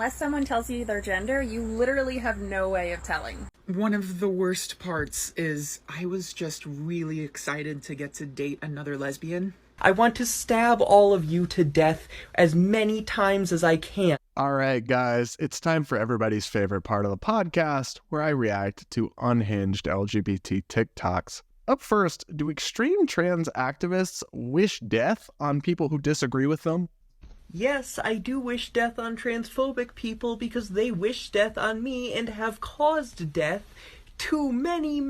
Unless someone tells you their gender, you literally have no way of telling. One of the worst parts is I was just really excited to get to date another lesbian. I want to stab all of you to death as many times as I can. All right, guys, it's time for everybody's favorite part of the podcast, where I react to unhinged LGBT TikToks. Up first, do extreme trans activists wish death on people who disagree with them? Yes, I do wish death on transphobic people because they wish death on me and have caused death to many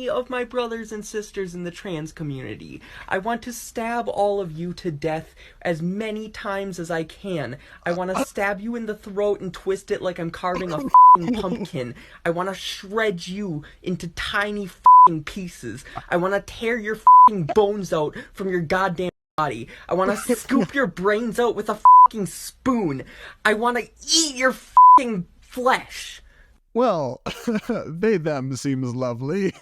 of my brothers and sisters in the trans community. I want to stab all of you to death as many times as I can. I want to stab you in the throat and twist it like I'm carving a f***ing pumpkin. I want to shred you into tiny f***ing pieces. I want to tear your f***ing bones out from your goddamn body. I want to scoop your brains out with a f***ing spoon. I want to eat your f***ing flesh. Well, them seems lovely.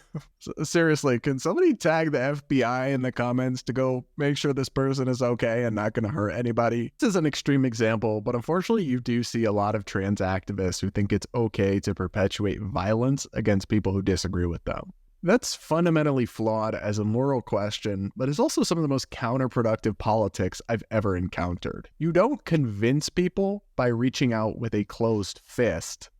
Seriously, can somebody tag the FBI in the comments to go make sure this person is okay and not going to hurt anybody? This is an extreme example, but unfortunately you do see a lot of trans activists who think it's okay to perpetuate violence against people who disagree with them. That's fundamentally flawed as a moral question, but is also some of the most counterproductive politics I've ever encountered. You don't convince people by reaching out with a closed fist.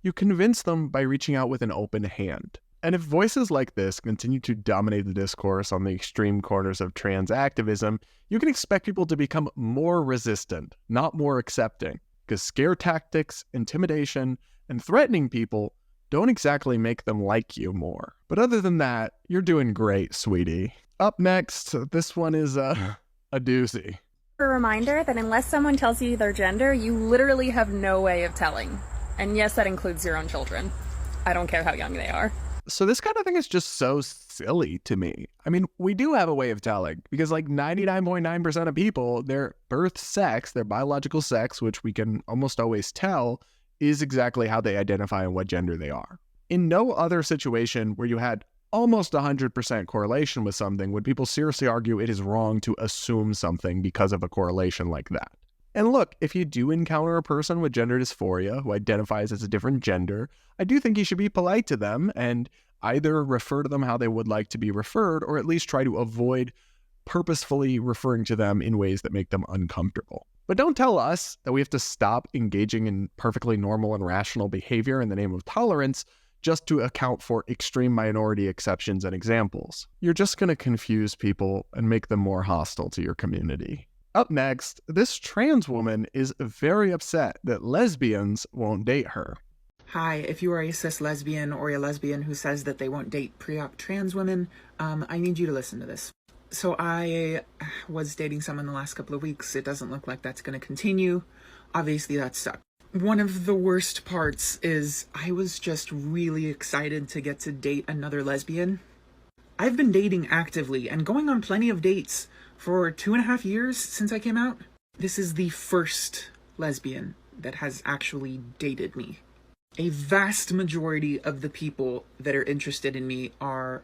You convince them by reaching out with an open hand. And if voices like this continue to dominate the discourse on the extreme corners of trans activism, you can expect people to become more resistant, not more accepting, because scare tactics, intimidation, and threatening people don't exactly make them like you more. But other than that, you're doing great, sweetie. Up next, this one is a doozy. A reminder that unless someone tells you their gender, you literally have no way of telling. And yes, that includes your own children. I don't care how young they are. So this kind of thing is just so silly to me. I mean, we do have a way of telling, because like 99.9% of people, their birth sex, their biological sex, which we can almost always tell, is exactly how they identify and what gender they are. In no other situation where you had almost 100% correlation with something would people seriously argue it is wrong to assume something because of a correlation like that. And look, if you do encounter a person with gender dysphoria who identifies as a different gender, I do think you should be polite to them and either refer to them how they would like to be referred, or at least try to avoid purposefully referring to them in ways that make them uncomfortable. But don't tell us that we have to stop engaging in perfectly normal and rational behavior in the name of tolerance just to account for extreme minority exceptions and examples. You're just going to confuse people and make them more hostile to your community. Up next, this trans woman is very upset that lesbians won't date her. Hi, if you are a cis lesbian or a lesbian who says that they won't date pre-op trans women, I need you to listen to this. So I was dating someone the last couple of weeks. It doesn't look like that's going to continue. Obviously, that sucked. One of the worst parts is I was just really excited to get to date another lesbian. I've been dating actively and going on plenty of dates for 2.5 years since I came out. This is the first lesbian that has actually dated me. A vast majority of the people that are interested in me are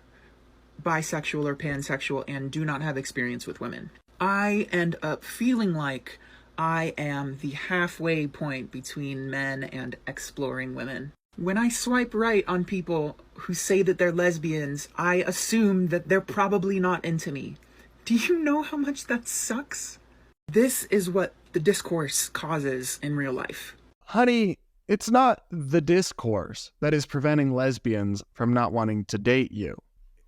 bisexual or pansexual and do not have experience with women. I end up feeling like I am the halfway point between men and exploring women. When I swipe right on people who say that they're lesbians, I assume that they're probably not into me. Do you know how much that sucks? This is what the discourse causes in real life. Honey, it's not the discourse that is preventing lesbians from not wanting to date you.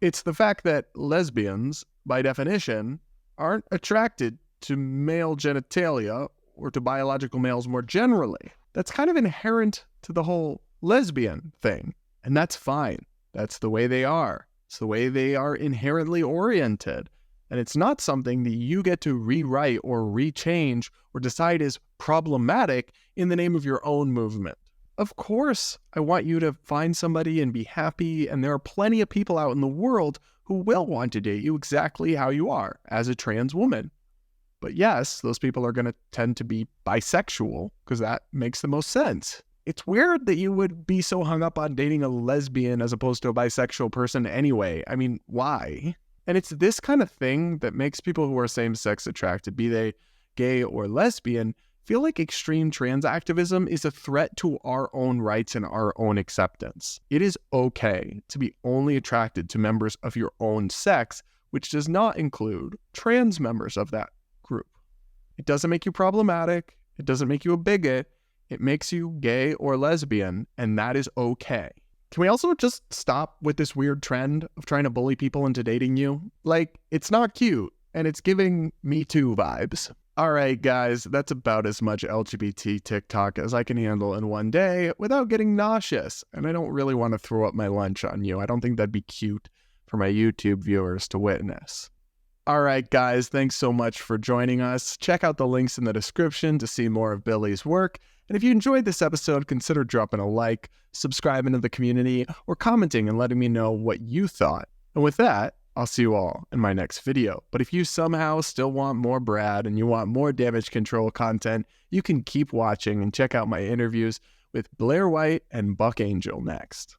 It's the fact that lesbians, by definition, aren't attracted to male genitalia or to biological males more generally. That's kind of inherent to the whole lesbian thing. And that's fine. That's the way they are. It's the way they are inherently oriented. And it's not something that you get to rewrite or rechange or decide is problematic in the name of your own movement. Of course, I want you to find somebody and be happy, and there are plenty of people out in the world who will want to date you exactly how you are, as a trans woman. But yes, those people are going to tend to be bisexual, because that makes the most sense. It's weird that you would be so hung up on dating a lesbian as opposed to a bisexual person anyway. I mean, why? And it's this kind of thing that makes people who are same-sex attracted, be they gay or lesbian, feel like extreme trans activism is a threat to our own rights and our own acceptance. It is okay to be only attracted to members of your own sex, which does not include trans members of that group. It doesn't make you problematic. It doesn't make you a bigot. It makes you gay or lesbian, and that is okay. Can we also just stop with this weird trend of trying to bully people into dating you? Like, it's not cute, and it's giving Me Too vibes. All right, guys, that's about as much LGBT TikTok as I can handle in one day without getting nauseous. And I don't really want to throw up my lunch on you. I don't think that'd be cute for my YouTube viewers to witness. All right, guys, thanks so much for joining us. Check out the links in the description to see more of Billy's work. And if you enjoyed this episode, consider dropping a like, subscribing to the community, or commenting and letting me know what you thought. And with that, I'll see you all in my next video. But if you somehow still want more Brad and you want more damage control content, you can keep watching and check out my interviews with Blair White and Buck Angel next.